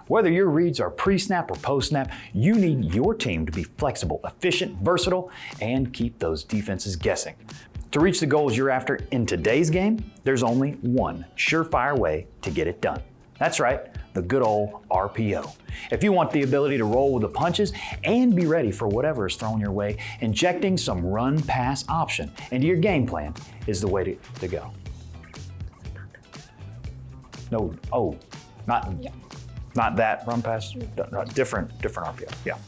Whether your reads are pre-snap or post-snap, you need your team to be flexible, efficient, versatile, and keep those defenses guessing. To reach the goals you're after in today's game, there's only one surefire way to get it done. That's right, the good old RPO. If you want the ability to roll with the punches and be ready for whatever is thrown your way, injecting some run-pass option into your game plan is the way to go. No, not that run-pass, no, different RPO, yeah.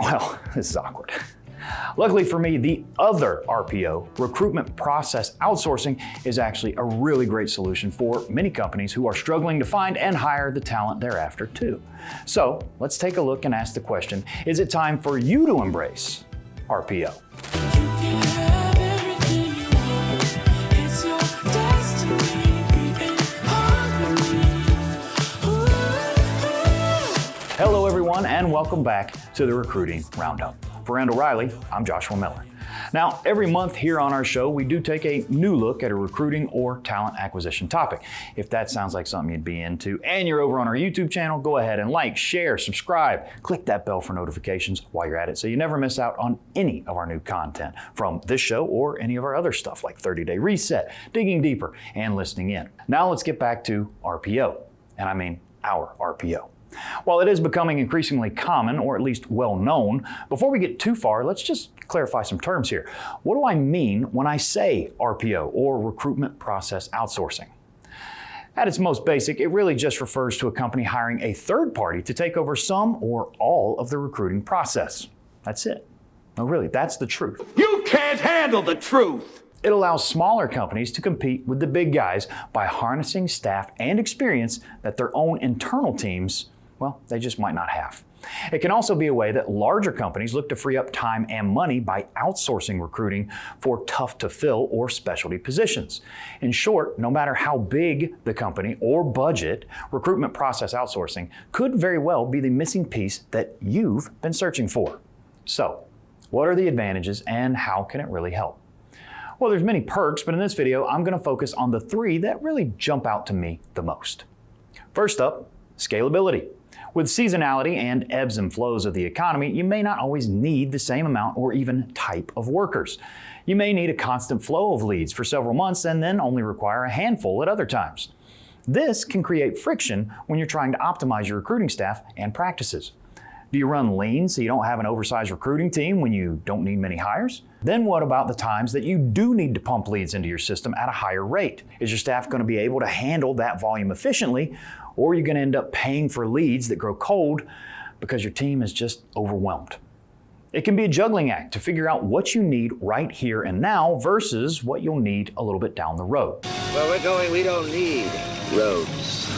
Well, this is awkward. Luckily for me, the other RPO, recruitment process outsourcing, is actually a really great solution for many companies who are struggling to find and hire the talent they're after too. So let's take a look and ask the question, is it time for you to embrace RPO? Hello everyone, and welcome back to the Recruiting Roundup. For Randall Reilly, I'm Joshua Miller. Now, every month here on our show, we do take a new look at a recruiting or talent acquisition topic. If that sounds like something you'd be into and you're over on our YouTube channel, go ahead and like, share, subscribe, click that bell for notifications while you're at it so you never miss out on any of our new content from this show or any of our other stuff like 30-Day Reset, Digging Deeper, and Listening In. Now let's get back to RPO, and I mean our RPO. While it is becoming increasingly common, or at least well known, before we get too far, let's just clarify some terms here. What do I mean when I say RPO, or recruitment process outsourcing? At its most basic, it really just refers to a company hiring a third party to take over some or all of the recruiting process. That's it. No, really, that's the truth. You can't handle the truth! It allows smaller companies to compete with the big guys by harnessing staff and experience that their own internal teams, well, they just might not have. It can also be a way that larger companies look to free up time and money by outsourcing recruiting for tough-to-fill or specialty positions. In short, no matter how big the company or budget, recruitment process outsourcing could very well be the missing piece that you've been searching for. So, what are the advantages and how can it really help? Well, there's many perks, but in this video, I'm going to focus on the three that really jump out to me the most. First up, scalability. With seasonality and ebbs and flows of the economy, you may not always need the same amount or even type of workers. You may need a constant flow of leads for several months and then only require a handful at other times. This can create friction when you're trying to optimize your recruiting staff and practices. Do you run lean so you don't have an oversized recruiting team when you don't need many hires? Then what about the times that you do need to pump leads into your system at a higher rate? Is your staff going to be able to handle that volume efficiently, or are you going to end up paying for leads that grow cold because your team is just overwhelmed? It can be a juggling act to figure out what you need right here and now versus what you'll need a little bit down the road. Where we're going, we don't need roads.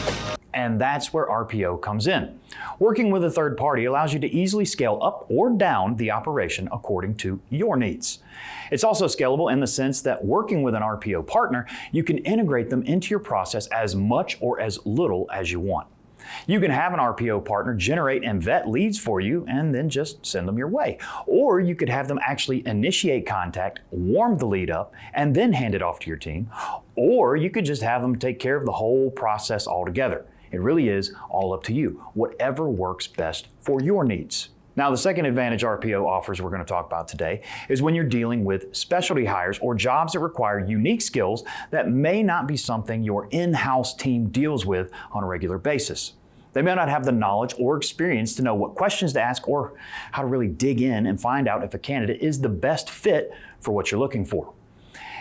And that's where RPO comes in. Working with a third party allows you to easily scale up or down the operation according to your needs. It's also scalable in the sense that working with an RPO partner, you can integrate them into your process as much or as little as you want. You can have an RPO partner generate and vet leads for you and then just send them your way. Or you could have them actually initiate contact, warm the lead up, and then hand it off to your team. Or you could just have them take care of the whole process altogether. It really is all up to you, whatever works best for your needs. Now, the second advantage RPO offers we're going to talk about today is when you're dealing with specialty hires or jobs that require unique skills that may not be something your in-house team deals with on a regular basis. They may not have the knowledge or experience to know what questions to ask or how to really dig in and find out if a candidate is the best fit for what you're looking for.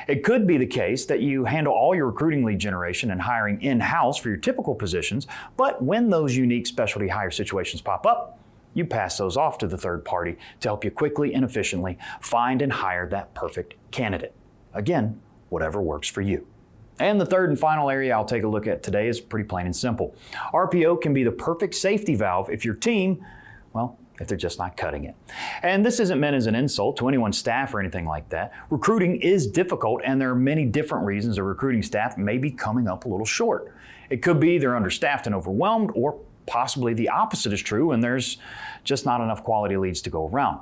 It could be the case that you handle all your recruiting lead generation and hiring in-house for your typical positions, but when those unique specialty hire situations pop up, you pass those off to the third party to help you quickly and efficiently find and hire that perfect candidate. Again, whatever works for you. And the third and final area I'll take a look at today is pretty plain and simple. RPO can be the perfect safety valve if your team, well, if they're just not cutting it. And this isn't meant as an insult to anyone's staff or anything like that. Recruiting is difficult, and there are many different reasons a recruiting staff may be coming up a little short. It could be they're understaffed and overwhelmed, or possibly the opposite is true and there's just not enough quality leads to go around.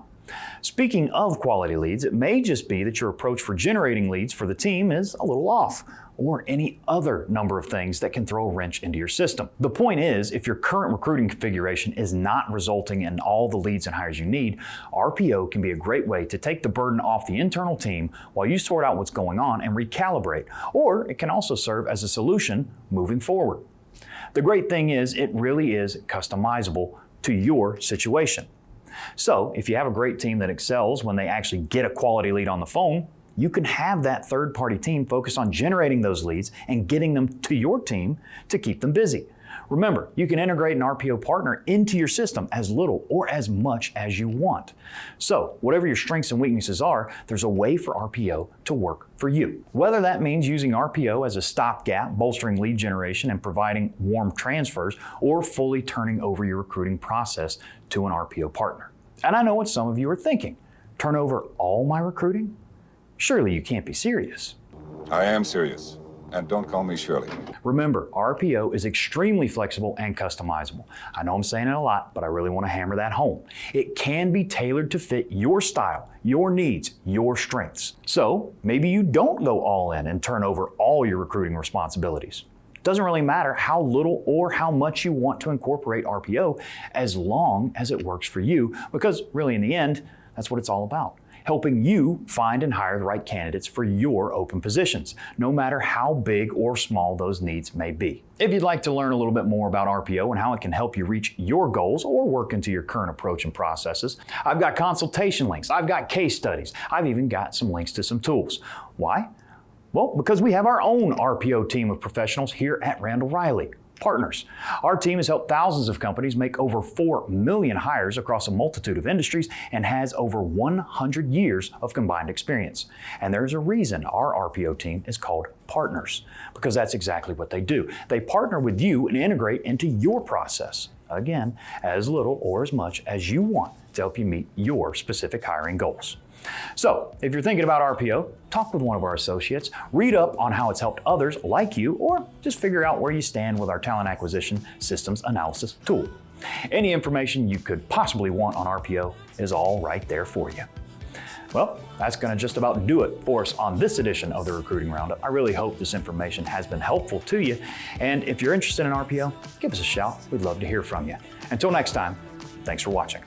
Speaking of quality leads, it may just be that your approach for generating leads for the team is a little off, or any other number of things that can throw a wrench into your system. The point is, if your current recruiting configuration is not resulting in all the leads and hires you need, RPO can be a great way to take the burden off the internal team while you sort out what's going on and recalibrate, or it can also serve as a solution moving forward. The great thing is, it really is customizable to your situation. So if you have a great team that excels when they actually get a quality lead on the phone, you can have that third-party team focus on generating those leads and getting them to your team to keep them busy. Remember, you can integrate an RPO partner into your system as little or as much as you want. So whatever your strengths and weaknesses are, there's a way for RPO to work for you. Whether that means using RPO as a stopgap, bolstering lead generation and providing warm transfers, or fully turning over your recruiting process to an RPO partner. And I know what some of you are thinking. Turn over all my recruiting? Surely you can't be serious. I am serious. And don't call me Shirley. Remember, RPO is extremely flexible and customizable. I know I'm saying it a lot, but I really want to hammer that home. It can be tailored to fit your style, your needs, your strengths. So maybe you don't go all in and turn over all your recruiting responsibilities. It doesn't really matter how little or how much you want to incorporate RPO, as long as it works for you, because really in the end, that's what it's all about. Helping you find and hire the right candidates for your open positions, no matter how big or small those needs may be. If you'd like to learn a little bit more about RPO and how it can help you reach your goals or work into your current approach and processes, I've got consultation links, I've got case studies, I've even got some links to some tools. Why? Well, because we have our own RPO team of professionals here at Randall Reilly. Partners. Our team has helped thousands of companies make over 4 million hires across a multitude of industries and has over 100 years of combined experience. And there's a reason our RPO team is called Partners, because that's exactly what they do. They partner with you and integrate into your process, again, as little or as much as you want to help you meet your specific hiring goals. So, if you're thinking about RPO, talk with one of our associates, read up on how it's helped others like you, or just figure out where you stand with our talent acquisition systems analysis tool. Any information you could possibly want on RPO is all right there for you. Well, that's going to just about do it for us on this edition of the Recruiting Roundup. I really hope this information has been helpful to you. And if you're interested in RPO, give us a shout. We'd love to hear from you. Until next time, thanks for watching.